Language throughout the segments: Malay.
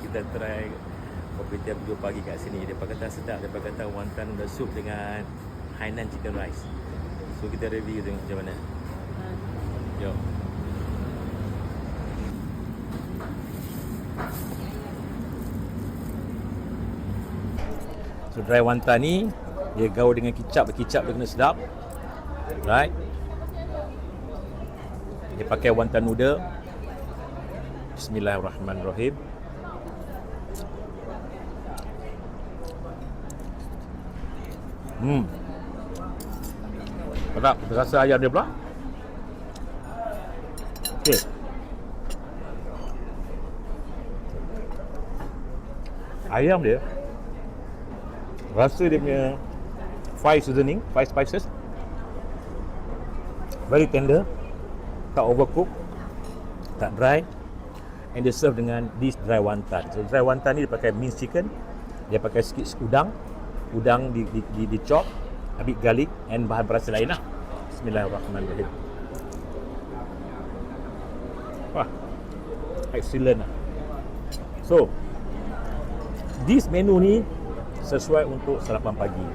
kita try kopitiam 7 pagi kat sini. Dia kata sedap, dia kata wonton noodle soup dengan Hainan chicken rice. So kita review tengok macam mana. Jom. So dry wonton ni dia gaul dengan kicap dia kena sedap. Right. Dia pakai wonton noodle. Bismillahirrahmanirrahim. Sedap, rasa ayam dia pula. Okey. Ayam dia rasa dia punya five seasoning, 5 spices. Very tender, tak overcook, tak dry. And dia serve dengan this dry wonton. So dry wonton ni dia pakai minced chicken, dia pakai sikit udang di chop, a bit garlic and bahan perasa lain lah. Bismillahirrahmanirrahim. Wah, excellent lah. So this menu ni sesuai untuk sarapan pagi.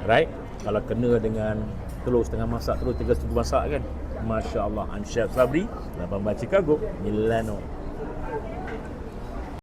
Right? Kalau kena dengan telur setengah masak, telur 3 setengah masak kan. Masya Allah. I'm Chef Sabri, Lapan Chicago, Milano.